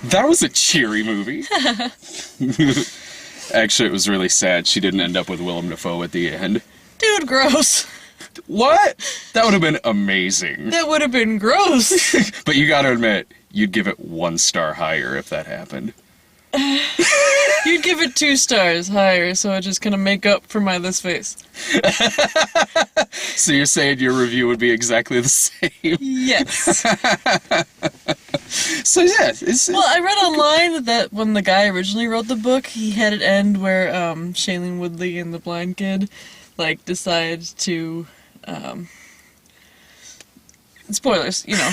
That was a cheery movie. Actually, it was really sad. She didn't end up with Willem Dafoe at the end. Dude, gross. What? That would have been amazing. That would have been gross. But you gotta admit, you'd give it 1 star higher if that happened. You'd give it 2 stars higher, so I just kind of make up for my this face. So you're saying your review would be exactly the same? Yes. So yeah, it's... Well, I read online that when the guy originally wrote the book, he had it end where Shailene Woodley and the blind kid, like, decide to, spoilers, you know,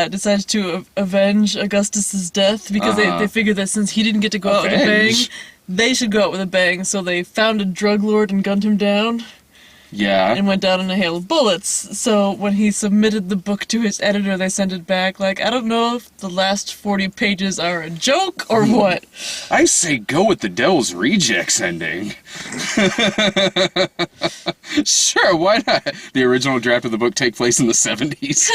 decided to avenge Augustus's death because they figured that since he didn't get to go out with a bang, they should go out with a bang. So they found a drug lord and gunned him down. Yeah. And went down in a hail of bullets. So when he submitted the book to his editor, they sent it back like, I don't know if the last 40 pages are a joke or what. I say go with the Devil's Rejects ending. Sure, why not? The original draft of the book take place in the 70s.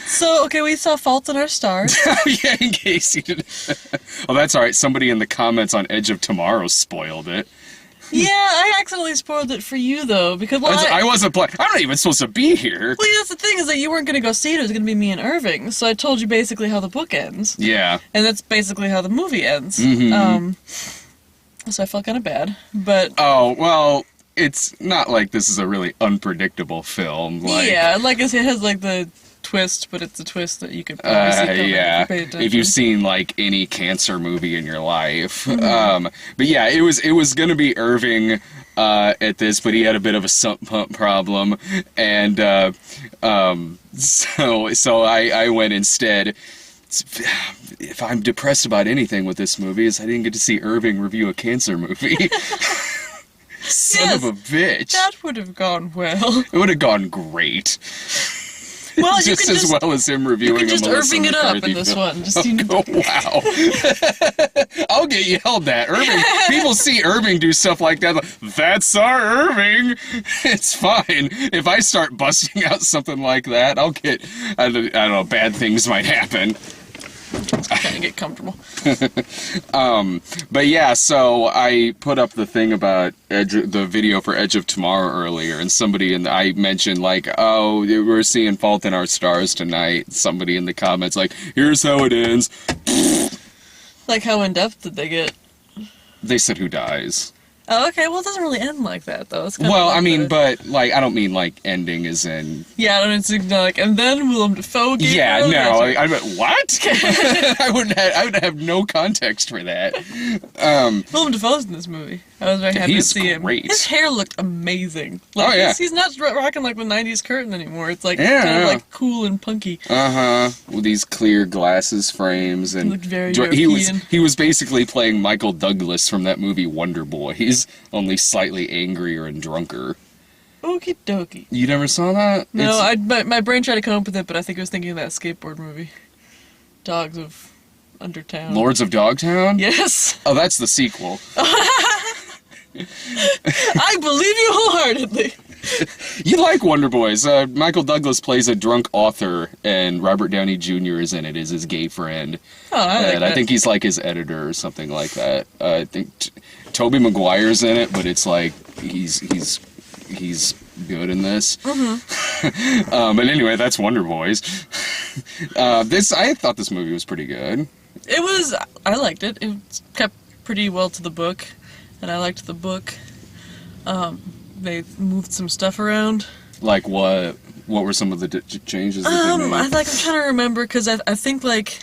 So, okay, we saw Fault in Our Stars. Yeah, in case you didn't... Oh, that's alright. Somebody in the comments on Edge of Tomorrow spoiled it. Yeah, I accidentally spoiled it for you, though, because, well, I wasn't playing. I'm not even supposed to be here. Well, yeah, that's the thing, is that you weren't going to go see it. It was going to be me and Irving, so I told you basically how the book ends. Yeah. And that's basically how the movie ends. So I felt kind of bad, but... Oh, well, it's not like this is a really unpredictable film. Like, yeah, like I said, it has, like, the twist, but it's a twist that you could probably see coming yeah, if you paid attention. if you've seen like any cancer movie in your life. But yeah, it was gonna be Irving at this, but he had a bit of a sump pump problem, and so I went instead. If I'm depressed about anything with this movie, is I didn't get to see Irving review a cancer movie. Son of a bitch. That would have gone well. It would have gone great. Well, just as well as him reviewing. You can just Irving it up in this one. Just oh, wow! I'll get yelled at. Irving. People see Irving do stuff like that. Like, that's our Irving. It's fine. If I start busting out something like that, I'll get. I don't know. Bad things might happen. Kind of get comfortable. But yeah, so I put up the thing about the video for Edge of Tomorrow earlier, and I mentioned like, oh, we're seeing Fault in Our Stars tonight. Somebody in the comments like, here's how it ends. Like, how in depth did they get? They said who dies. Oh, okay. Well, it doesn't really end like that, though. It's kind well, of like I mean, but like, I don't mean like ending as in. Yeah, I don't mean it's like, and then Willem Dafoe. Yeah, no, I meant what? I would have no context for that. Willem Dafoe's in this movie. I was very happy to see him. His hair looked amazing. Like, oh yeah, he's not rocking like the '90s curtain anymore. It's like kind of like cool and punky. With these clear glasses frames, and looked very European. he was basically playing Michael Douglas from that movie Wonder Boys, only slightly angrier and drunker. Okie dokie. You never saw that? No, my brain tried to come up with it, but I think it was thinking of that skateboard movie, Dogs of Undertown. Lords of Dogtown? Yes. Oh, that's the sequel. I believe you wholeheartedly. You like Wonder Boys. Michael Douglas plays a drunk author, and Robert Downey Jr. is in it as his gay friend. Oh, I like that. I think he's like his editor or something like that. I think Tobey Maguire's in it, but it's like he's good in this. But anyway, that's Wonder Boys. I thought this movie was pretty good. It was. I liked it. It kept pretty well to the book, and I liked the book. They moved some stuff around. Like what? What were some of the changes that they made? I'm trying to remember, because I think like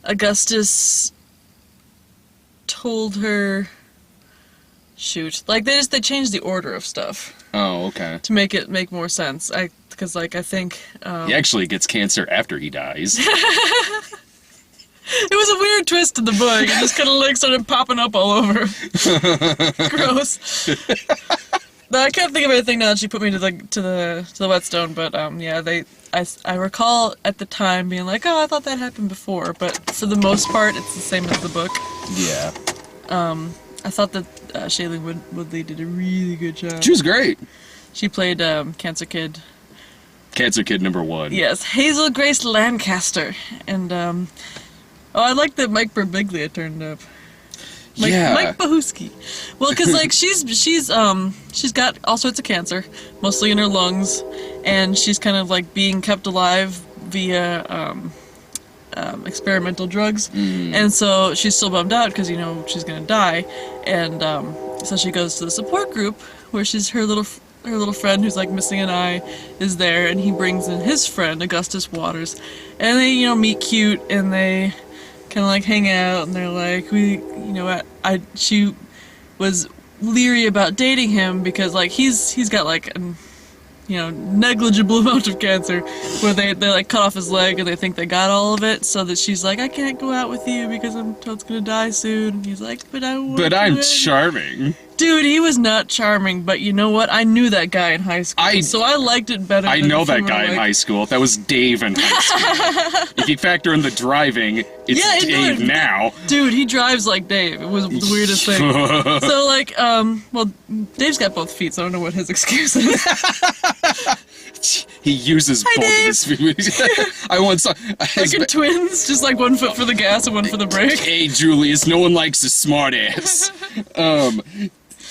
Augustus told her. Shoot, like they changed the order of stuff. Oh, okay. To make more sense. Because I think he actually gets cancer after he dies. It was a weird twist in the book. It just kind of like started popping up all over. Gross. No, I can't think of anything now that she put me to the whetstone. But yeah, I recall at the time being like, oh, I thought that happened before. But for the most part, it's the same as the book. Yeah. I thought that Shailene Woodley did a really good job. She was great. She played Cancer Kid Cancer Kid number 1. Yes, Hazel Grace Lancaster. And, I like that Mike Birbiglia turned up. Mike Bahuski. Well, because, like, she's got all sorts of cancer, mostly in her lungs, and she's kind of, like, being kept alive via, experimental drugs, and so she's still bummed out because, you know, she's gonna die, and, so she goes to the support group, where her little friend who's, like, missing an eye is there, and he brings in his friend, Augustus Waters, and they, you know, meet cute, and they kind of, like, hang out, and they're like, she was leery about dating him because, like, he's got, like, an, you know, negligible amount of cancer where they like cut off his leg and they think they got all of it, so that she's like, I can't go out with you because I'm told gonna die soon. And he's like, but I'm charming. Dude, he was not charming, but you know what? I knew that guy in high school, so I liked it better. I know that guy in high school. That was Dave in high school. If you factor in the driving, it's Dave now. Dude, he drives like Dave. It was the weirdest thing. So, like, well, Dave's got both feet, so I don't know what his excuse is. He uses both of his feet. I once saw... Like in twins, just like one foot for the gas and one for the brake. Hey, Julius, no one likes a smart ass.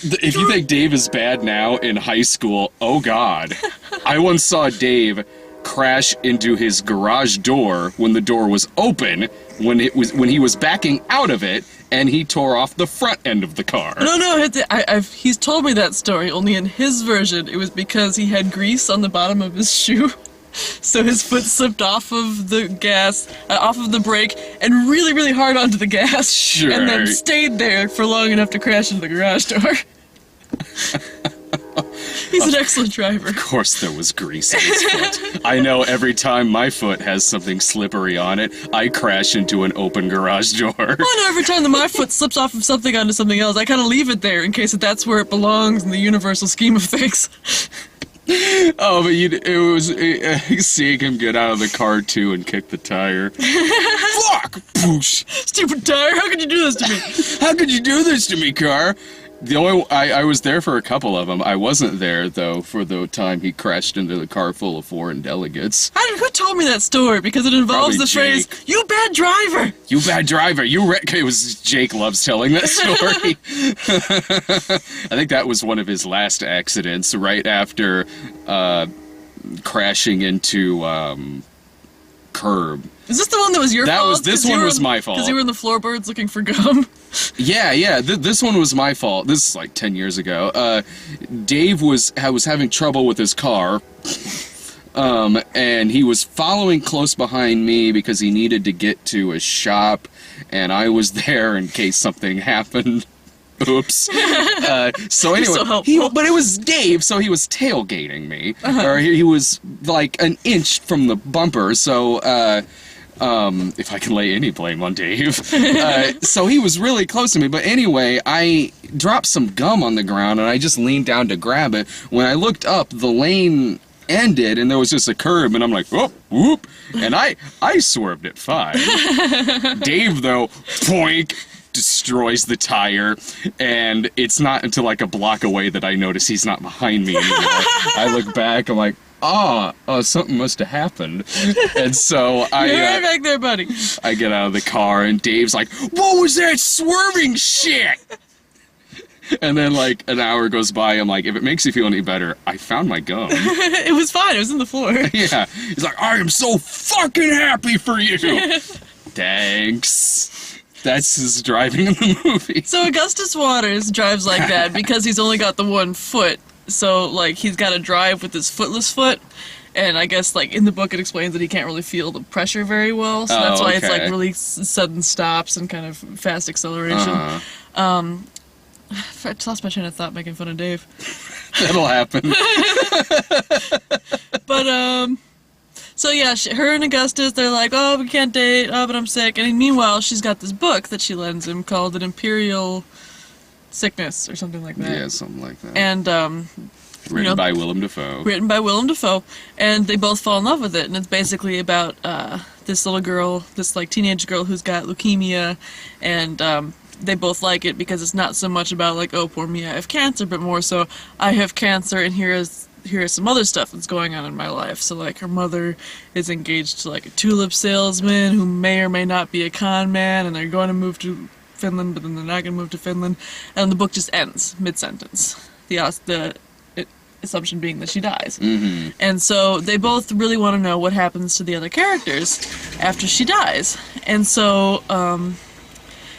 If you think Dave is bad now in high school, oh god. I once saw Dave crash into his garage door when the door was open, when he was backing out of it, and he tore off the front end of the car. No, he's told me that story, only in his version, it was because he had grease on the bottom of his shoe. So his foot slipped off of the gas, off of the brake, and really, really hard onto the gas. Sure. And then stayed there for long enough to crash into the garage door. He's an excellent driver. Of course there was grease on his foot. I know every time my foot has something slippery on it, I crash into an open garage door. I know every time that my foot slips off of something onto something else, I kind of leave it there in case that's where it belongs in the universal scheme of things. Oh, but it was seeing him get out of the car, too, and kick the tire. Fuck! Poosh! Stupid tire, how could you do this to me? How could you do this to me, car? I was there for a couple of them. I wasn't there, though, for the time he crashed into the car full of foreign delegates. Who told me that story? Because it involves the phrase, you bad driver! You bad driver! It was Jake loves telling that story. I think that was one of his last accidents, right after crashing into curb. Is this the one that was your fault? This one was my fault. Because you were in the floorboards looking for gum? Yeah. This one was my fault. This is like 10 years ago. Dave was having trouble with his car. And he was following close behind me because he needed to get to a shop. And I was there in case something happened. Oops. So anyway, so but it was Dave, so he was tailgating me. Or he was like an inch from the bumper, so if I can lay any blame on Dave. So he was really close to me, but anyway, I dropped some gum on the ground and I just leaned down to grab it. When I looked up, the lane ended and there was just a curb, and I'm like, whoop, whoop, and I swerved it fine. Dave, though, poink, destroys the tire, and it's not until like a block away that I notice he's not behind me anymore. I look back, I'm like, oh, something must have happened. And so You're right back there, buddy. I get out of the car, and Dave's like, what was that swerving shit? And then, like, an hour goes by, I'm like, if it makes you feel any better, I found my gum. It was fine, it was in the floor. Yeah. He's like, I am so fucking happy for you. Thanks. That's his driving in the movie. So Augustus Waters drives like that because he's only got the one foot. So, like, he's got to drive with his footless foot. And I guess, like, in the book it explains that he can't really feel the pressure very well. So that's why it's, like, really sudden stops and kind of fast acceleration. I just lost my train of thought making fun of Dave. That'll happen. But, so yeah, her and Augustus, they're like, oh, we can't date, oh, but I'm sick. And meanwhile, she's got this book that she lends him called An Imperial Sickness, or something like that. Yeah, something like that. And, written by Willem Dafoe. Written by Willem Dafoe. And they both fall in love with it. And it's basically about this little girl, this, like, teenage girl who's got leukemia. And they both like it because it's not so much about, like, oh, poor me, I have cancer, but more so, I have cancer, and here is here's some other stuff that's going on in my life. So, like, her mother is engaged to, like, a tulip salesman who may or may not be a con man, and they're going to move to Finland, but then they're not going to move to Finland. And the book just ends mid-sentence. The assumption being that she dies. Mm-hmm. And so they both really want to know what happens to the other characters after she dies. And so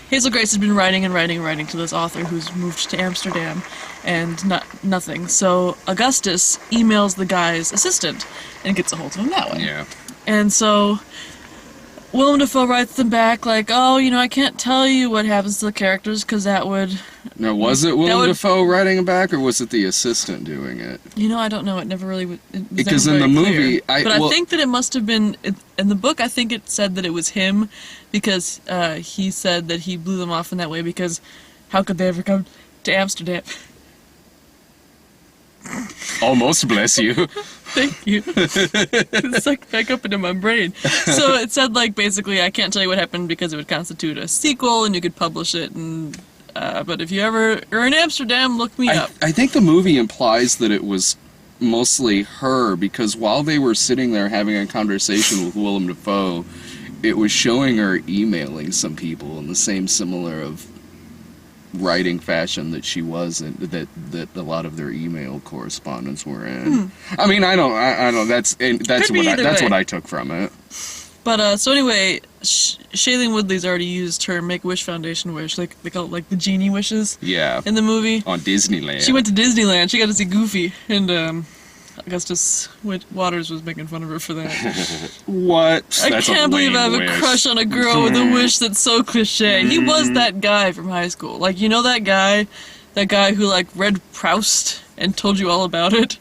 Hazel Grace has been writing and writing and writing to this author who's moved to Amsterdam, and nothing. So Augustus emails the guy's assistant and gets a hold of him that way. Yeah. And so Willem Dafoe writes them back like, oh, I can't tell you what happens to the characters because that would... Now, was it Willem Dafoe writing it back, or was it the assistant doing it? I don't know. It never really was Because never in the very movie... clear. I think that it must have been... In the book, I think it said that it was him because he said that he blew them off in that way because how could they ever come to Amsterdam? Almost, bless you. Thank you. It's like back up into my brain. So it said, like, basically, I can't tell you what happened because it would constitute a sequel and you could publish it. And but if you ever are in Amsterdam, look me up. I think the movie implies that it was mostly her because while they were sitting there having a conversation with Willem Dafoe, it was showing her emailing some people in the same similar of writing fashion that she was in, that a lot of their email correspondence were in. I mean, I don't. That's what I took from it. But so anyway, Shailene Woodley's already used her Make-A-Wish Foundation wish, like they call it, like the genie wishes. Yeah. In the movie. On Disneyland. She went to Disneyland. She got to see Goofy, and Augustus Waters was making fun of her for that. What? I can't believe I have a crush on a girl with a wish that's so cliche. He was that guy from high school. Like, that guy who, like, read Proust and told you all about it?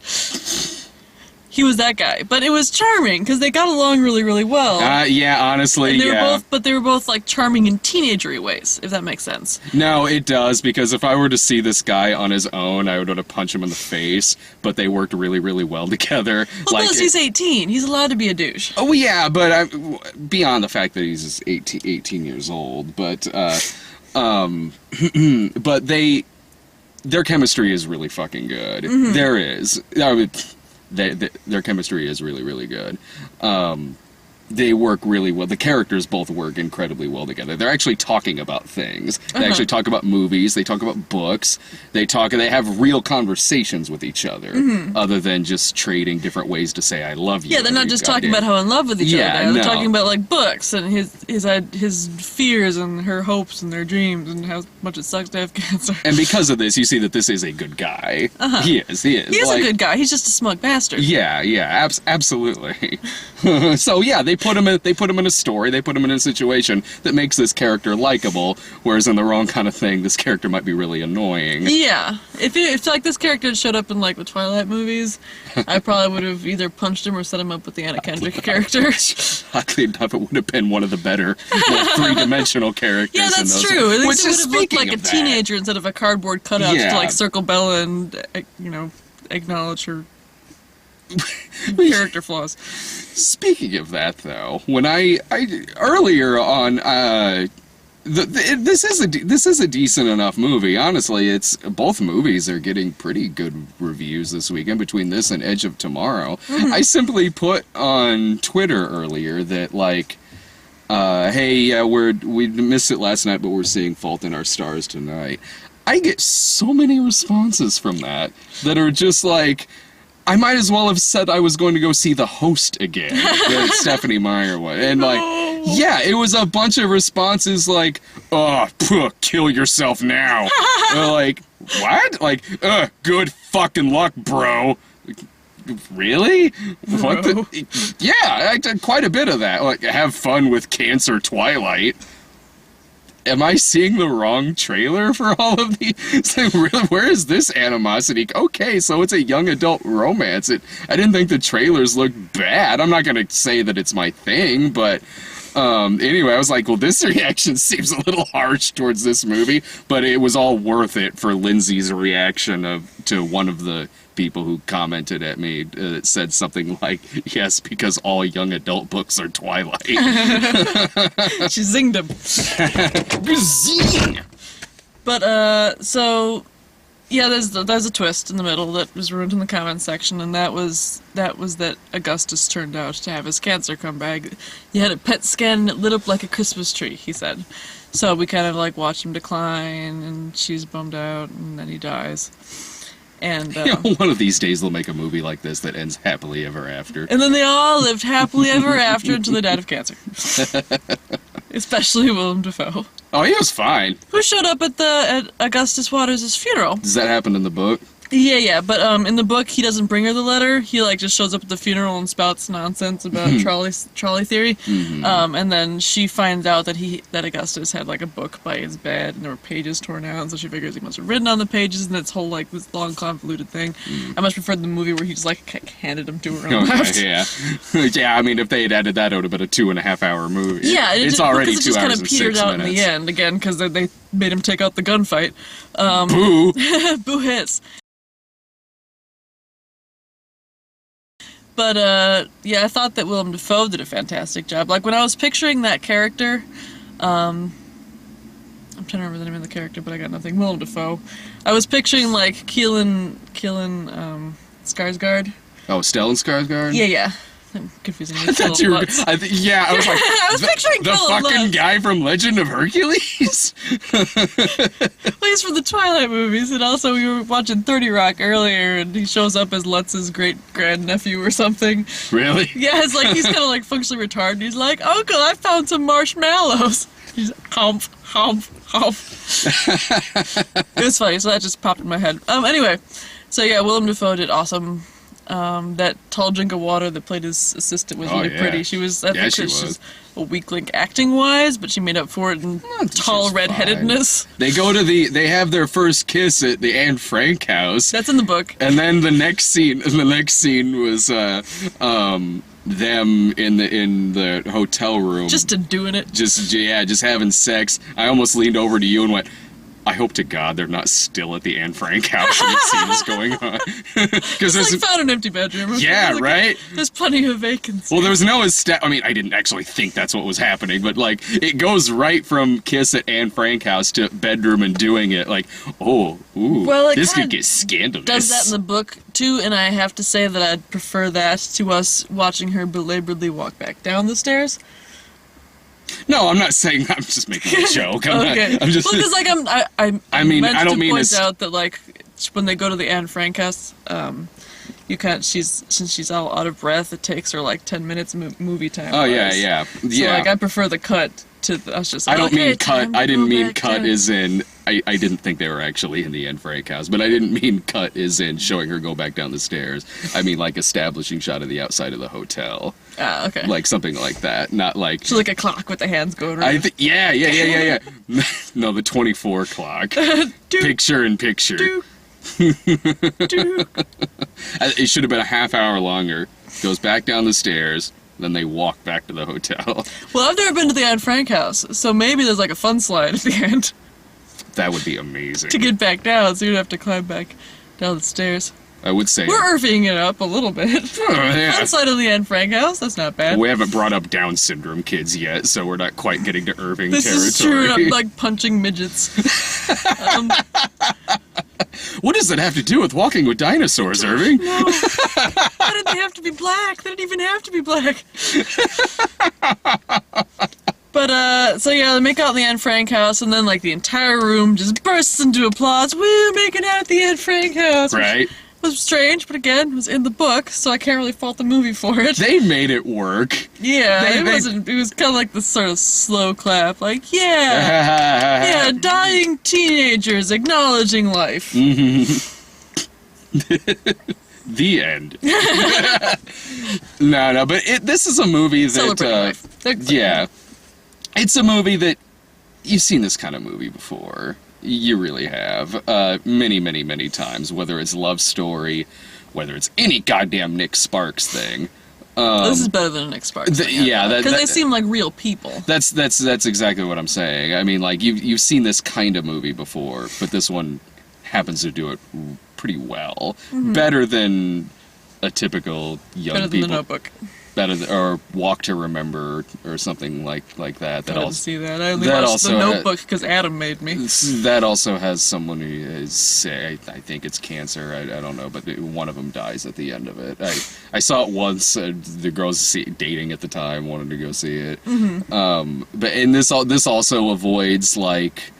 He was that guy. But it was charming, because they got along really, really well. Yeah, honestly, They were both, like, charming in teenagery ways, if that makes sense. No, it does, because if I were to see this guy on his own, I would want to punch him in the face, but they worked really, really well together. Well, plus he's 18. He's allowed to be a douche. Oh, yeah, but beyond the fact that he's 18 years old, but, but their chemistry is really fucking good. Mm-hmm. There is. Their chemistry is really, really good. They work really well. The characters both work incredibly well together. They're actually talking about things. They actually talk about movies. They talk about books. They have real conversations with each other, other than just trading different ways to say "I love you." Yeah, they're not just talking about how in love with each other. They're talking about like books and his fears and her hopes and their dreams and how much it sucks to have cancer. And because of this, you see that this is a good guy. He is. He is a good guy. He's just a smug bastard. Yeah, absolutely. So yeah, they put him in a story. They put him in a situation that makes this character likable. Whereas in the wrong kind of thing, this character might be really annoying. Yeah, if like this character had showed up in like the Twilight movies, I probably would have either punched him or set him up with the Anna Kendrick character. Oddly enough, it would have been one of the better, more three-dimensional characters. Yeah, that's in those. True. At least Which it is would have looked like a that. teenager instead of a cardboard cutout to like circle Bella and acknowledge her character flaws. Speaking of that, though, when I earlier on, this is a decent enough movie. Honestly, both movies are getting pretty good reviews this weekend between this and Edge of Tomorrow. I simply put on Twitter earlier that like, hey, yeah, we missed it last night, but we're seeing Fault in Our Stars tonight. I get so many responses from that are just like, I might as well have said I was going to go see The Host again, that Stephanie Meyer one. And like, yeah, it was a bunch of responses like, oh, kill yourself now. Like, what? Like, good fucking luck, bro. Really? What the? Yeah, I did quite a bit of that. Like, have fun with Cancer Twilight. Am I seeing the wrong trailer for all of these? Really, where is this animosity? Okay, so it's a young adult romance. I didn't think the trailers looked bad. I'm not going to say that it's my thing, but anyway, I was like, well, this reaction seems a little harsh towards this movie, but it was all worth it for Lindsay's reaction to one of the people who commented at me that said something like, yes, because all young adult books are Twilight. She zinged him. Zing! But, so, Yeah, there's a twist in the middle that was ruined in the comments section, and that was that Augustus turned out to have his cancer come back. He had a PET scan and it lit up like a Christmas tree, he said. So we kind of like watch him decline, and she's bummed out, and then he dies. And one of these days they'll make a movie like this that ends happily ever after. And then they all lived happily ever after until they died of cancer. Especially Willem Dafoe. Oh, he was fine. Who showed up at Augustus Waters' funeral. Does that happen in the book? Yeah, but in the book he doesn't bring her the letter. He like just shows up at the funeral and spouts nonsense about trolley theory. And then she finds out that Augustus had like a book by his bed and there were pages torn out, and so she figures he must have written on the pages, and it's whole like this long convoluted thing. I much prefer the movie where he just like handed them to her and left. Yeah. Yeah, I mean if they had added that, it would have been a 2.5-hour movie. Yeah, it's already 2 hours and 6 minutes. It just kind of petered out in the end again because they made him take out the gunfight. Boo! Boo hiss. But, yeah, I thought that Willem Dafoe did a fantastic job. Like, when I was picturing that character, I'm trying to remember the name of the character, but I got nothing. Willem Dafoe. I was picturing, like, Keelan, Skarsgård. Oh, Stellan Skarsgård? Yeah. I'm confusing you. I thought you were, I was like, I was picturing the fucking guy from Legend of Hercules? Well, he's from the Twilight movies, and also we were watching 30 Rock earlier, and he shows up as Lutz's great-grandnephew or something. Really? Yeah, it's like he's kind of like functionally retarded. He's like, Uncle, I found some marshmallows. He's humph. It was funny, so that just popped in my head. Anyway, so yeah, Willem Dafoe did awesome. That tall drink of water that played his assistant was really pretty. She was, I think she's a weak link acting-wise, but she made up for it in tall redheadedness. They have their first kiss at the Anne Frank house. That's in the book. And then the next scene was them in the hotel room. Just doing it. Just having sex. I almost leaned over to you and went, I hope to God they're not still at the Anne Frank house when the scene is going on. Because there's like found an empty bedroom. Yeah, right? There's plenty of vacancy. Well, there was no I mean, I didn't actually think that's what was happening, but like, it goes right from kiss at Anne Frank house to bedroom and doing it. Like, this could get scandalous. Does that in the book, too, and I have to say that I'd prefer that to us watching her belaboredly walk back down the stairs. No, I'm not saying. I'm just making a joke. Okay. I'm just. Well, because like I don't mean to point out that like when they go to the Anne Frank house, you can't. Since she's all out of breath, it takes her like 10 minutes movie time. Oh yeah. So like I prefer the cut to. I was just. Like, I don't mean cut. I didn't mean cut down. as in. I didn't think they were actually in the Anne Frank house, but I didn't mean cut as in showing her go back down the stairs. I mean like establishing shot of the outside of the hotel. Ah, okay. Like something like that, not like. So like a clock with the hands going around. Yeah. No, the 24 clock. Picture in picture. It should have been a half hour longer. Goes back down the stairs. Then they walk back to the hotel. Well, I've never been to the Anne Frank house, so maybe there's like a fun slide at the end. That would be amazing. To get back down, so you'd have to climb back down the stairs. I would say we're Irving it up a little bit. Fun slide of the Anne Frank house, that's not bad. We haven't brought up Down syndrome kids yet, so we're not quite getting to Irving this territory. This is true, I'm like punching midgets. What does that have to do with walking with dinosaurs, Irving? No. Why did they have to be black? They didn't even have to be black. But, so yeah, they make out in the Anne Frank house, and then, like, the entire room just bursts into applause. Woo, making out at the Anne Frank house. Right. Was strange, but again, was in the book, so I can't really fault the movie for it. They made it work. Yeah, it was kind of like this sort of slow clap, like, yeah, dying teenagers acknowledging life. The end. No, but this is a movie that, yeah, it's a movie that, you've seen this kind of movie before. You really have. Many, many, many times, whether it's Love Story, whether it's any goddamn Nick Sparks thing. This is better than a Nick Sparks thing. Because they seem like real people. That's exactly what I'm saying. I mean, like, you've seen this kind of movie before, but this one happens to do it pretty well. Mm-hmm. Better than a typical young Better than The Notebook. Better or Walk to Remember or something like that. I didn't see that. I only that watched also The Notebook because Adam made me. That also has someone who is sick. I think it's cancer. I don't know, but one of them dies at the end of it. I saw it once. The girls dating at the time wanted to go see it. But and this also avoids like.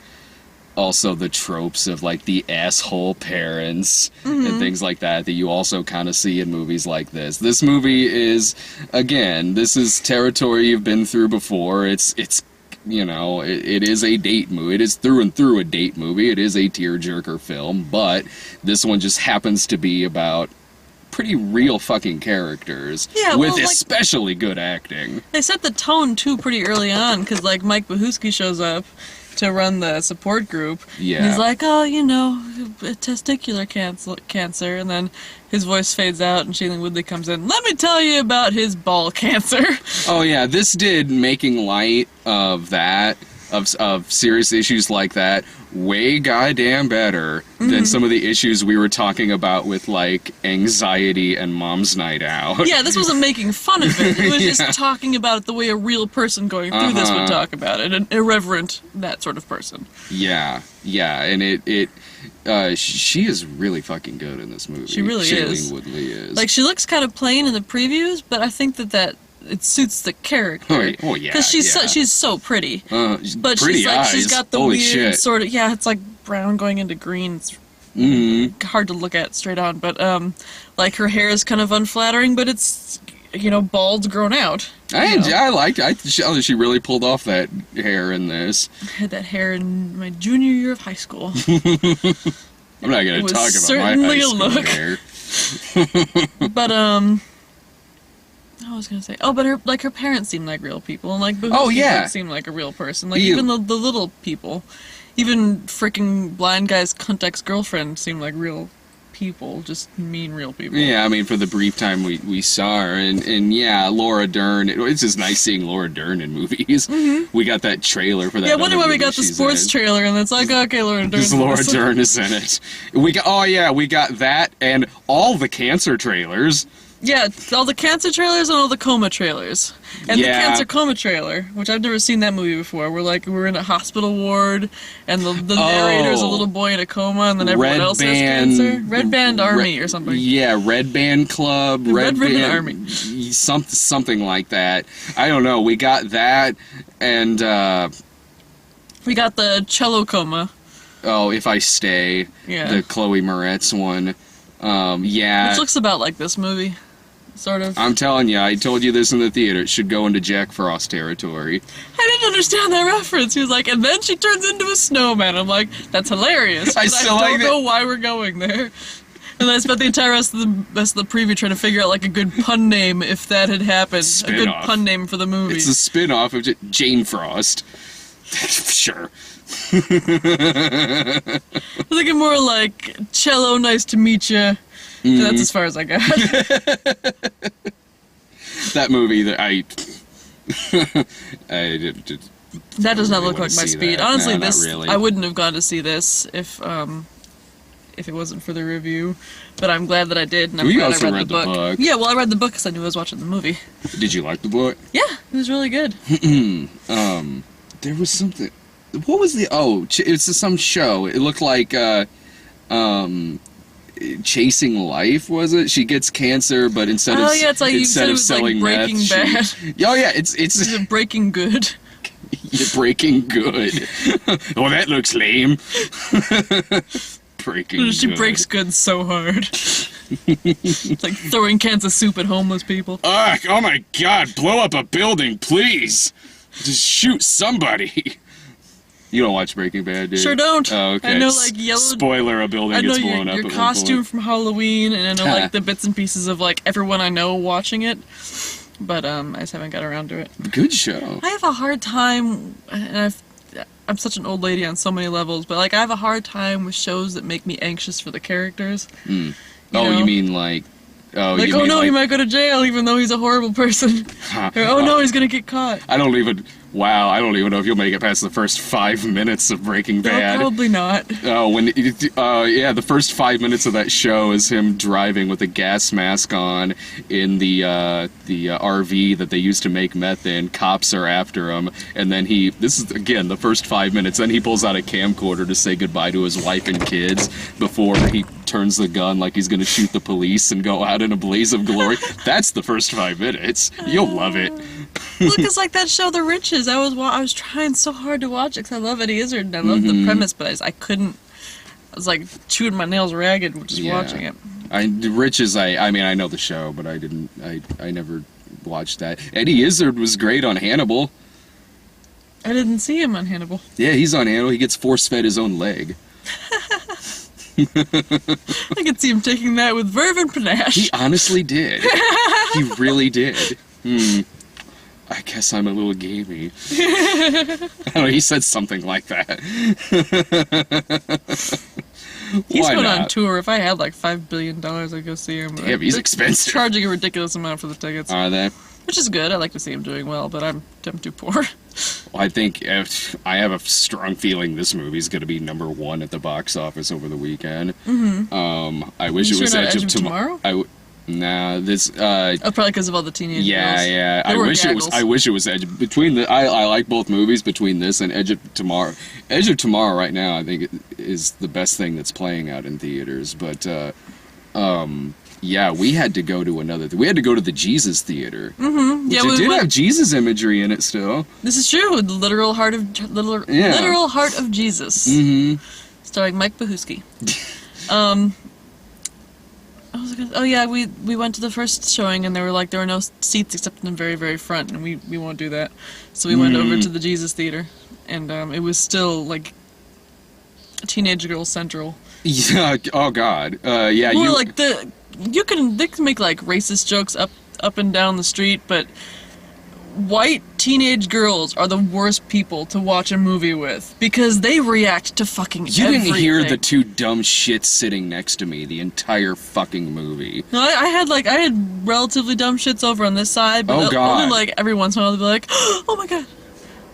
Also the tropes of like the asshole parents and things like that you also kind of see in movies like this. This movie is, again, this is territory you've been through before. It's you know, it is a date movie. It is through and through a date movie. It is a tearjerker film, but this one just happens to be about pretty real fucking characters with especially good acting. They set the tone too pretty early on because like Mike Bohusky shows up to run the support group. Yeah. And he's like, oh, you know, testicular cancer. And then his voice fades out and Shailene Woodley comes in. Let me tell you about his ball cancer. Oh, yeah. This did making light of that, of serious issues like that, way goddamn better than some of the issues we were talking about with, like, anxiety and mom's night out. Yeah, this wasn't making fun of it. It was just talking about it the way a real person going through this would talk about it. An irreverent, that sort of person. Yeah, and she is really fucking good in this movie. She really is. Shailene Woodley is. Like, she looks kind of plain in the previews, but I think that it suits the character. Oh yeah, because she's so pretty. But pretty she's got the Holy weird shit. sort of it's like brown going into green. It's hard to look at straight on, but like her hair is kind of unflattering, but it's bald's grown out. I liked it. She really pulled off that hair in this. I had that hair in my junior year of high school. I'm not gonna talk about my high school hair. But I was gonna say, but her parents seem like real people, and like Bohusky seemed like a real person. Like even the little people, even freaking blind guy's cunt ex-girlfriend seemed like real people, just mean real people. Yeah, I mean, for the brief time we saw her, and yeah, Laura Dern. It's just nice seeing Laura Dern in movies. We got that trailer for that. Yeah, I wonder why we got the sports trailer, and it's like, okay, Laura Dern. Because Laura Dern is in it. We got that and all the cancer trailers. Yeah, all the cancer trailers and all the coma trailers. And the cancer coma trailer, which I've never seen that movie before. We're in a hospital ward, and the narrator's a little boy in a coma, and then everyone else has cancer. Red Band Army or something. Yeah, Red Band Club. Red Ribbon Army. Something like that. I don't know. We got that, and we got the cello coma. Oh, If I Stay. Yeah. The Chloe Moretz one. Which looks about like this movie. Sort of. I'm telling you, I told you this in the theater. It should go into Jack Frost territory. I didn't understand that reference. He was like, and then she turns into a snowman. I'm like, that's hilarious. I don't know why we're going there. And I spent the entire rest of the preview trying to figure out like a good pun name if that had happened. A good pun name for the movie. It's a spin-off of Jane Frost. Sure. I was thinking more like cello, nice to meet you. That's as far as I got. That movie that I did. That does not look like my speed. That. Honestly, really. I wouldn't have gone to see this if it wasn't for the review. But I'm glad that I did, and I'm glad I read the book. Yeah, well, I read the book because I knew I was watching the movie. Did you like the book? Yeah, it was really good. There was something. What was the? Oh, it's some show. It looked like Chasing Life, was it? She gets cancer, but instead of it's like instead of selling like Breaking meth, Bad. It's Breaking Good. Yeah, Breaking Good. Oh, that looks lame. She breaks good so hard. It's like throwing cans of soup at homeless people. Oh my God! Blow up a building, please. Just shoot somebody. You don't watch Breaking Bad, do you? Sure don't. Oh, okay. I know, like, yellow... Spoiler, a building gets blown up. Your costume from Halloween, and I know, like, the bits and pieces of, like, everyone I know watching it. But, I just haven't got around to it. Good show. I have a hard time, and I'm such an old lady on so many levels, but, like, I have a hard time with shows that make me anxious for the characters. You mean, like, Oh, like, you oh mean, no, like, he might go to jail even though he's a horrible person. Or, oh no, he's gonna get caught. I don't even know if you'll make it past the first 5 minutes of Breaking Bad. No, probably not. Oh, the first 5 minutes of that show is him driving with a gas mask on in the RV that they used to make meth in. Cops are after him, and then this is again the first 5 minutes. Then he pulls out a camcorder to say goodbye to his wife and kids before he turns the gun like he's gonna shoot the police and go out in a blaze of glory. That's the first 5 minutes. You'll love it. Look, it's like that show, The Riches. I was trying so hard to watch it because I love Eddie Izzard and I love the premise, but I couldn't. I was like chewing my nails ragged just watching it. Riches. I mean, I know the show, but I didn't. I never watched that. Eddie Izzard was great on Hannibal. I didn't see him on Hannibal. Yeah, he's on Hannibal. He gets force-fed his own leg. I could see him taking that with verve and panache. He honestly did. He really did. I guess I'm a little gamey. I don't know, he said something like that. He's Why going not? on tour. If I had like $5 billion, I'd go see him. Damn, he's expensive. Charging a ridiculous amount for the tickets. Are they? Which is good. I like to see him doing well, but I'm too poor. Well, I think I have a strong feeling this movie's going to be #1 at the box office over the weekend. I wish it was Edge of Tomorrow. Nah, this. Probably because of all the teenage girls. Yeah. They I were wish gaggles. it was Edge. I like both movies. Between this and Edge of Tomorrow, Edge of Tomorrow right now, I think is the best thing that's playing out in theaters. But yeah, we had to go to we had to go to the Jesus Theater. Yeah, it did have Jesus imagery in it still. This is true. The literal heart of Jesus. Starring Mike Bohusky. We went to the first showing and there were no seats except in the very, very front, and we won't do that. So we went over to the Jesus Theater, and it was still like Teenage Girl Central. Yeah. Oh God. Yeah. More like they can make like racist jokes up and down the street, but white teenage girls are the worst people to watch a movie with because they react to fucking everything. You didn't hear the two dumb shits sitting next to me the entire fucking movie. No, I had relatively dumb shits over on this side, but only like every once in a while they'd be like, oh my god,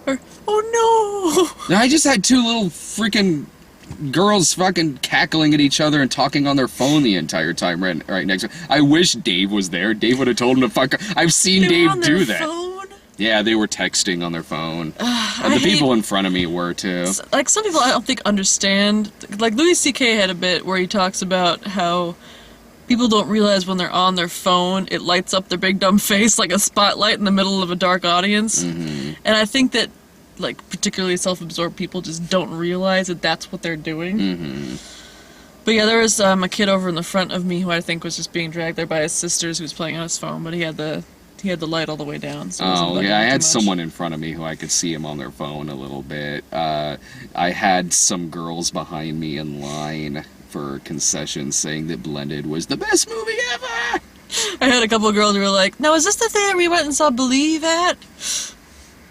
or oh no. I just had two little freaking girls fucking cackling at each other and talking on their phone the entire time right next to me. I wish Dave was there. Dave would have told him to fuck. I've seen Dave do that. Phone? Yeah, they were texting on their phone. The people in front of me were too. Like some people I don't think understand. Like Louis C.K. had a bit where he talks about how people don't realize when they're on their phone, it lights up their big dumb face like a spotlight in the middle of a dark audience. And I think that like particularly self-absorbed people just don't realize that that's what they're doing. But yeah, there was a kid over in the front of me who I think was just being dragged there by his sisters who was playing on his phone, but he had the light all the way down. So I had someone in front of me who I could see him on their phone a little bit. I had some girls behind me in line for concessions saying that Blended was the best movie ever. I had a couple of girls who were like, "Now, is this the theater we went and saw Believe at?"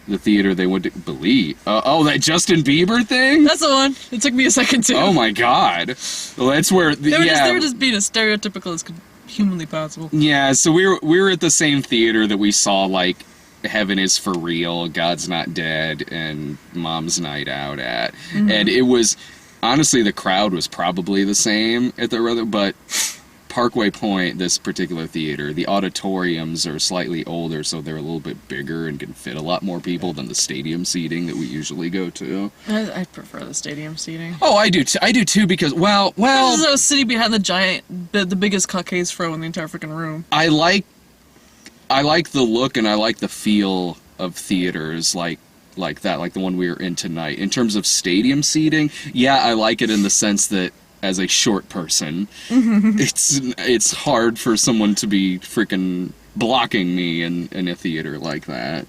The theater they went to Believe. That Justin Bieber thing? That's the one. It took me a second too. Oh my god. Well, that's where they were just being as stereotypical as humanly possible. Yeah, so we were at the same theater that we saw like Heaven is for Real, God's Not Dead, and Mom's Night Out at. And it was honestly the crowd was probably the same at the other, but Parkway Point, this particular theater, the auditoriums are slightly older, so they're a little bit bigger and can fit a lot more people than the stadium seating that we usually go to. I prefer the stadium seating. Oh, I do too because well. This is I was sitting behind the biggest cupcakes throw in the entire freaking room. I like the look and I like the feel of theaters like that, like the one we were in tonight. In terms of stadium seating, yeah, I like it in the sense that as a short person, it's hard for someone to be freaking blocking me in a theater like that.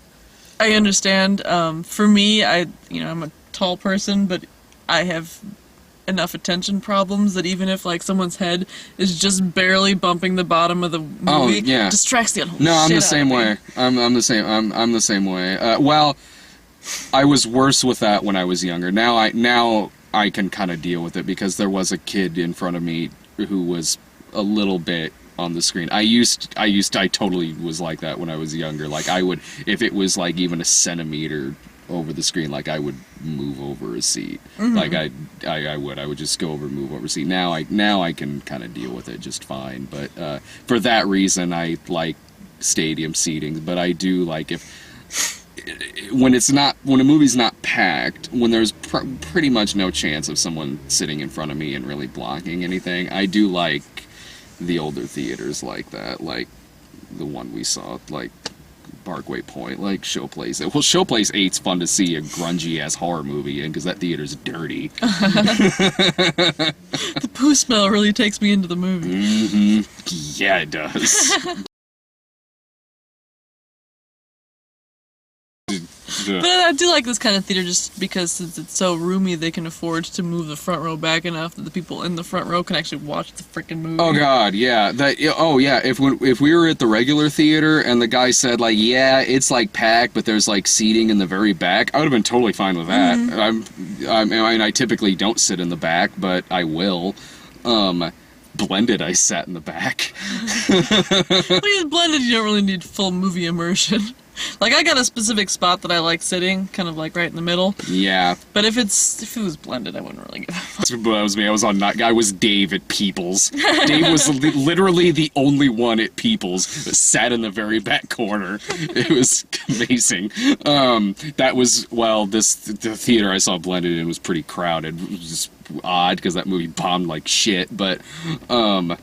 I understand. For me, I'm a tall person, but I have enough attention problems that even if like someone's head is just barely bumping the bottom of the movie, it distracts the whole No, I'm shit the same out of way. me. I'm the same. I'm the same way. Well, I was worse with that when I was younger. Now I can kind of deal with it because there was a kid in front of me who was a little bit on the screen. I totally was like that when I was younger. Like I would, if it was like even a centimeter over the screen, like I would move over a seat. Like I would just go over and move over a seat. Now I can kind of deal with it just fine. But for that reason, I like stadium seating. But I do like when a movie's not packed, when there's pretty much no chance of someone sitting in front of me and really blocking anything, I do like the older theaters like that, like the one we saw, like Parkway Point, like Showplace. Well, Showplace 8's fun to see a grungy ass horror movie in because that theater's dirty. The poo smell really takes me into the movie. Yeah, it does. But I do like this kind of theater just because since it's so roomy, they can afford to move the front row back enough that the people in the front row can actually watch the freaking movie. Oh God, yeah. If we were at the regular theater and the guy said like, yeah, it's like packed, but there's like seating in the very back, I would have been totally fine with that. I typically don't sit in the back, but I will. Blended, I sat in the back. Well, Blended, you don't really need full movie immersion. Like, I got a specific spot that I like sitting, kind of like right in the middle. Yeah. But if it was blended, I wouldn't really give a fuck. That was me. I was Dave at People's. Dave was literally the only one at People's that sat in the very back corner. It was amazing. The theater I saw Blended in was pretty crowded. It was just odd because that movie bombed like shit, but, I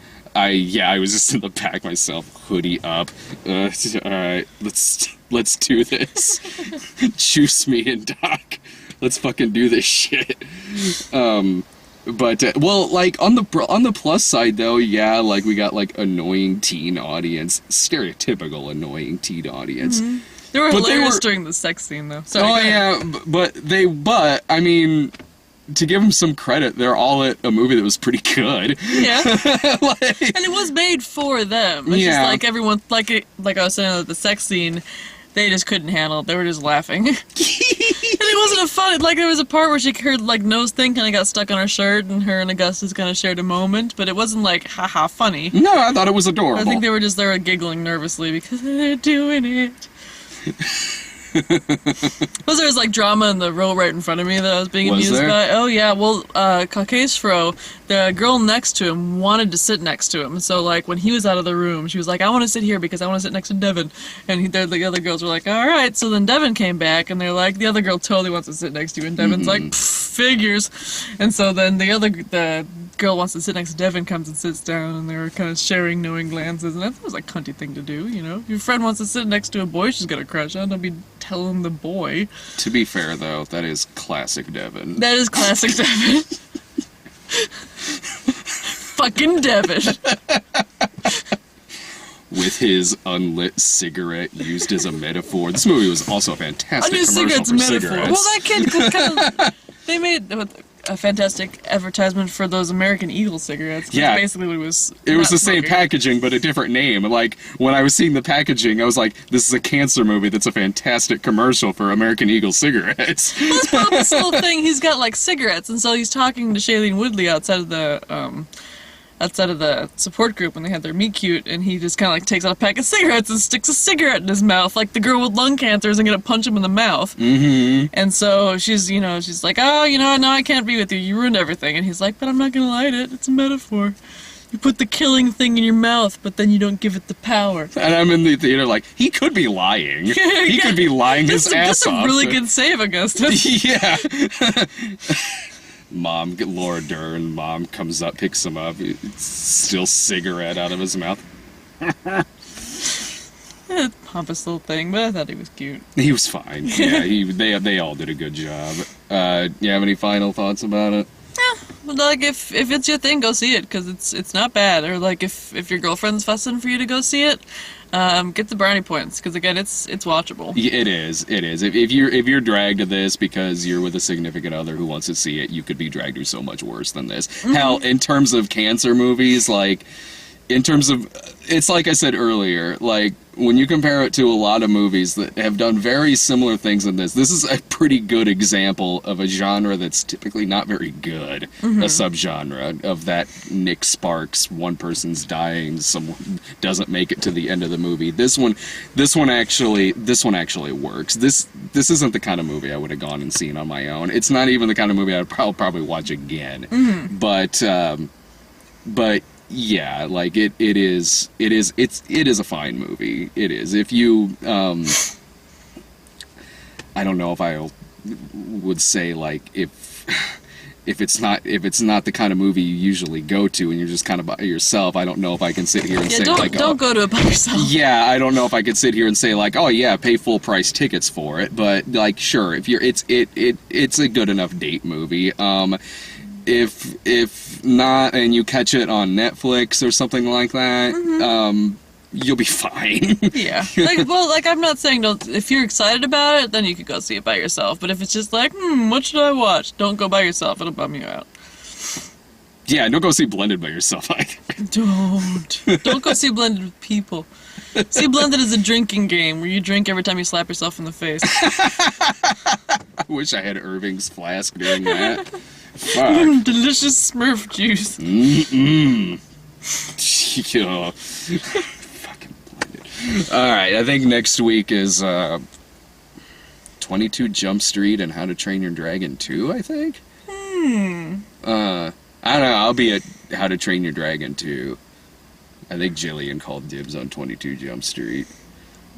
was just in the back myself, hoodie up. Alright, let's do this. Juice me and Doc. Let's fucking do this shit. Like, on the plus side, though, yeah, like, we got, like, annoying teen audience. Stereotypical annoying teen audience. They were hilarious during the sex scene, though. Sorry, but, I mean... To give them some credit, they're all at a movie that was pretty good. Yeah. And it was made for them. It's just like everyone, like I was saying, the sex scene, they just couldn't handle it. They were just laughing. And it wasn't funny. Like, there was a part where her, like, nose thing kind of got stuck on her shirt, and her and Augustus kind of shared a moment, but it wasn't, like, haha, funny. No, I thought it was adorable. I think they were giggling nervously because they're doing it. Plus, there was like drama in the row right in front of me that I was being amused by. Oh yeah, well, Caucase Fro, the girl next to him wanted to sit next to him. So like when he was out of the room, she was like, "I want to sit here because I want to sit next to Devin." And the other girls were like, "All right." So then Devin came back, and they're like, "The other girl totally wants to sit next to you," and Devin's like, "Figures." And so then the girl wants to sit next to Devin comes and sits down, and they were kind of sharing knowing glances, and that was a cunty thing to do, you know? If your friend wants to sit next to a boy she's got a crush on, don't be telling the boy. To be fair, though, that is classic Devin. That is classic Devin. Fucking Devin. With his unlit cigarette used as a metaphor. This movie was also a fantastic commercial for cigarettes. Well, that kid kind of... They made a fantastic advertisement for those American Eagle cigarettes. That's basically what it was. It was the same packaging, but a different name. Like, when I was seeing the packaging, I was like, this is a cancer movie that's a fantastic commercial for American Eagle cigarettes. Well, it's about this whole thing. He's got, like, cigarettes, and so he's talking to Shailene Woodley outside of the support group when they had their meet cute, and he just kind of like takes out a pack of cigarettes and sticks a cigarette in his mouth, like the girl with lung cancer isn't gonna punch him in the mouth. And so she's like, "Oh, no, I can't be with you. You ruined everything." And he's like, "But I'm not gonna light it. It's a metaphor. You put the killing thing in your mouth, but then you don't give it the power." And I'm in the theater like, he could be lying. He could be lying his ass off. That's a really good save, Augustus. Yeah. Mom, Laura Dern, Mom comes up, picks him up, still cigarette out of his mouth. Pompous little thing, but I thought he was cute. He was fine. Yeah, they all did a good job. You have any final thoughts about it? Yeah, like if it's your thing, go see it because it's not bad. Or like if your girlfriend's fussing for you to go see it, get the brownie points because again, it's watchable. It is. If you're dragged to this because you're with a significant other who wants to see it, you could be dragged to so much worse than this. Hell, in terms of cancer movies, like in terms of, it's like I said earlier, like, when you compare it to a lot of movies that have done very similar things in this is a pretty good example of a genre that's typically not very good, a subgenre of that Nick Sparks, one person's dying, someone doesn't make it to the end of the movie. This one actually works. This isn't the kind of movie I would have gone and seen on my own. It's not even the kind of movie I'd probably watch again. But yeah, like it is a fine movie. It is. If you I don't know if I would say, like, if it's not the kind of movie you usually go to and you're just kind of by yourself, I don't know if I can sit here and say, don't go to it by yourself. Yeah, I don't know if I could sit here and say, like, oh yeah, pay full price tickets for it, but, like, sure, if it's a good enough date movie. If not, and you catch it on Netflix or something like that, you'll be fine. Yeah. I'm not saying don't. If you're excited about it, then you could go see it by yourself. But if it's just like, what should I watch? Don't go by yourself. It'll bum you out. Yeah, don't go see Blended by yourself either. Don't go see Blended with people. See Blended as a drinking game where you drink every time you slap yourself in the face. I wish I had Irving's flask doing that. Fuck. Delicious Smurf juice. Yeah. Fucking Blended. Alright, I think next week is 22 Jump Street and How to Train Your Dragon 2, I think? I don't know, I'll be at How to Train Your Dragon 2. I think Jillian called dibs on 22 Jump Street.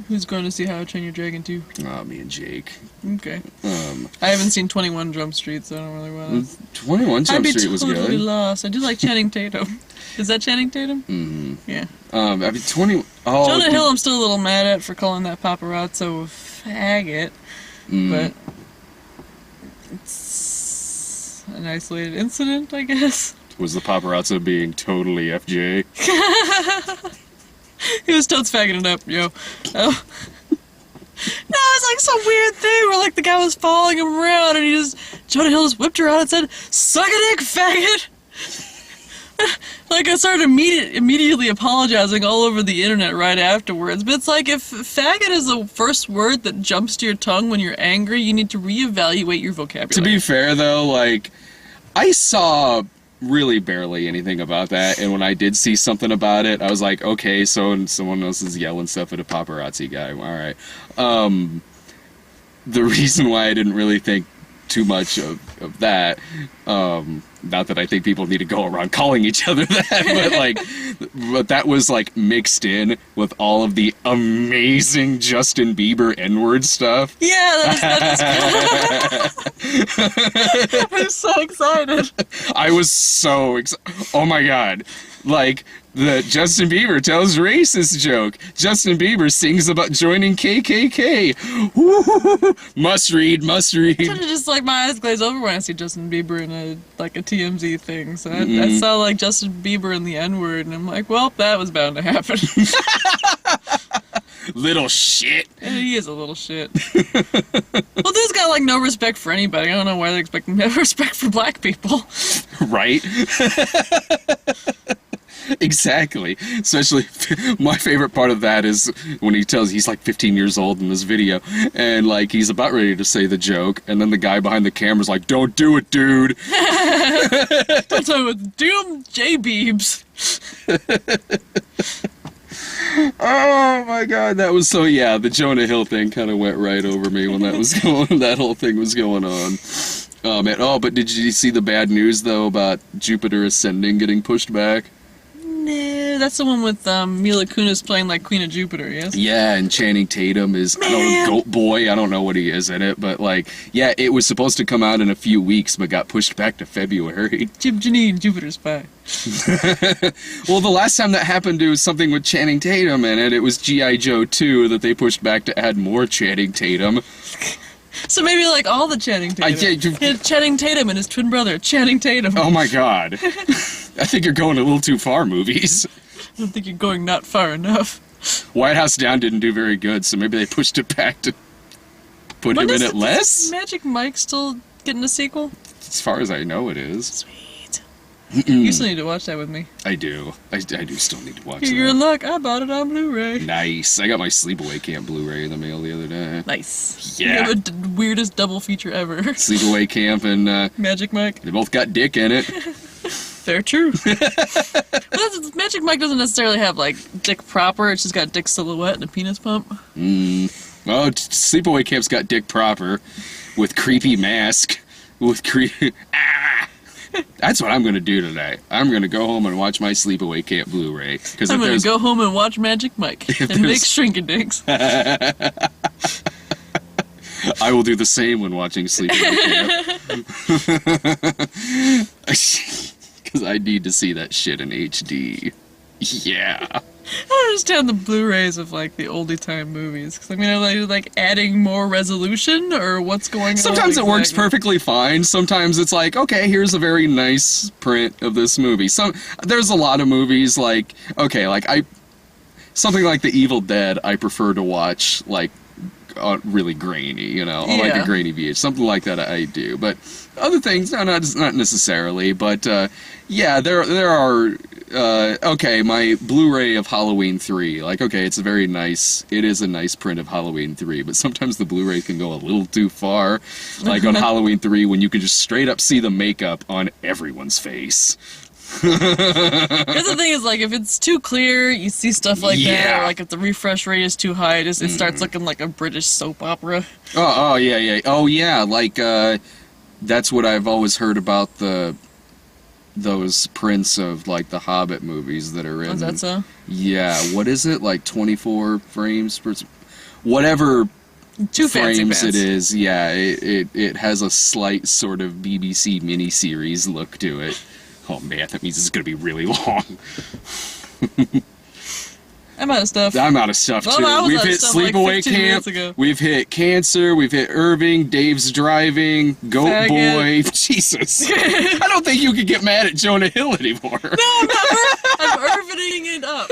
Who's going to see How to Train Your Dragon 2? Me and Jake. Okay. I haven't seen 21 Jump Street, so I don't really want to... 21 Jump Street was good. I'd be totally lost. I do like Channing Tatum. Is that Channing Tatum? Mm-hmm. Yeah. I mean, Jonah Hill I'm still a little mad at for calling that paparazzo a faggot. But it's an isolated incident, I guess. Was the paparazzo being totally FJ? He was totes fagging it up, yo. Oh. No, it's like some weird thing where, like, the guy was following him around and Jonah Hill just whipped her out and said, "Suck a dick, faggot!" Like, I started immediately apologizing all over the internet right afterwards. But it's like, if faggot is the first word that jumps to your tongue when you're angry, you need to reevaluate your vocabulary. To be fair, though, like, I saw really barely anything about that, and when I did see something about it, I was like, okay, so someone else is yelling stuff at a paparazzi guy. Alright. The reason why I didn't really think too much of that, not that I think people need to go around calling each other that, but that was, like, mixed in with all of the amazing Justin Bieber N-word stuff. Yeah, that is I'm so excited. I was so excited. Oh my god. Like, the Justin Bieber tells racist joke. Justin Bieber sings about joining KKK. Woo-hoo-hoo-hoo. Must read. Kind of just, like, my eyes glaze over when I see Justin Bieber in a TMZ thing. So I saw, like, Justin Bieber in the N-word, and I'm like, well, that was bound to happen. Little shit. Yeah, he is a little shit. Well, dude's got, like, no respect for anybody. I don't know why they're expecting to have respect for black people. Right? Exactly. Especially, my favorite part of that is when he tells he's like 15 years old in this video, and like he's about ready to say the joke, and then the guy behind the camera's like, "Don't do it, dude." Don't do it, Doom J Beebs. Oh my god, that was so, yeah, the Jonah Hill thing kind of went right over me when that whole thing was going on. But did you see the bad news though about Jupiter Ascending getting pushed back? Nah, that's the one with Mila Kunis playing like Queen of Jupiter, yes? Yeah, and Channing Tatum is, I don't know, Goat Boy, I don't know what he is in it, but like, yeah, it was supposed to come out in a few weeks, but got pushed back to February. Janine, Jupiter's Spy. Well, the last time that happened to something with Channing Tatum in it, it was G.I. Joe 2 that they pushed back to add more Channing Tatum. So maybe like all the Channing Tatum. Channing Tatum and his twin brother, Channing Tatum. Oh my god. I think you're going a little too far, movies. I don't think you're going not far enough. White House Down didn't do very good, so maybe they pushed it back to put him in it less? Is Magic Mike still getting a sequel? As far as I know, it is. Sweet. You still need to watch that with me. I do. I do still need to watch You're that. in luck. I bought it on Blu-ray. Nice. I got my Sleepaway Camp Blu-ray in the mail the other day. Nice. Yeah. You have the weirdest double feature ever. Sleepaway Camp and Magic Mike. they both got dick in it. They're true. Magic Mike doesn't necessarily have, like, dick proper. It's just got dick silhouette and a penis pump. Well, Sleepaway Camp's got dick proper with creepy mask. With That's what I'm going to do tonight. I'm going to go home and watch my Sleepaway Camp Blu-ray. I'm going to go home and watch Magic Mike and make shrinking dicks. I will do the same when watching Sleepaway Camp. Because I need to see that shit in HD. Yeah. I don't understand the Blu-rays of, like, the oldie time movies. Because, I mean, are they, like, adding more resolution, or what's going on? Sometimes it works perfectly fine. Sometimes it's like, okay, here's a very nice print of this movie. There's a lot of movies, like, okay, like, something like The Evil Dead, I prefer to watch, like, really grainy, you know? I like a grainy VH. Something like that I do. But other things, no, not necessarily. But, yeah, there are... okay, my Blu-ray of Halloween 3, like, okay, it is a nice print of Halloween 3, but sometimes the Blu-ray can go a little too far, like on Halloween 3, when you can just straight up see the makeup on everyone's face. Because the thing is, like, if it's too clear, you see stuff like that, or, like, if the refresh rate is too high, it starts looking like a British soap opera. Oh, yeah. Oh, yeah, like, that's what I've always heard about those prints of, like, the Hobbit movies that are in... Is that so? Yeah, what is it? Like, 24 frames per... Whatever Too frames fancy it is, yeah, it has a slight sort of BBC miniseries look to it. Oh, man, that means it's going to be really long. I'm out of stuff. I'm out of stuff, too. Well, We've hit Sleepaway Camp, we've hit Cancer, we've hit Irving, Dave's Driving, Goat Faggot. Boy. Jesus. I don't think you can get mad at Jonah Hill anymore. No, I'm not. I'm Irving it up.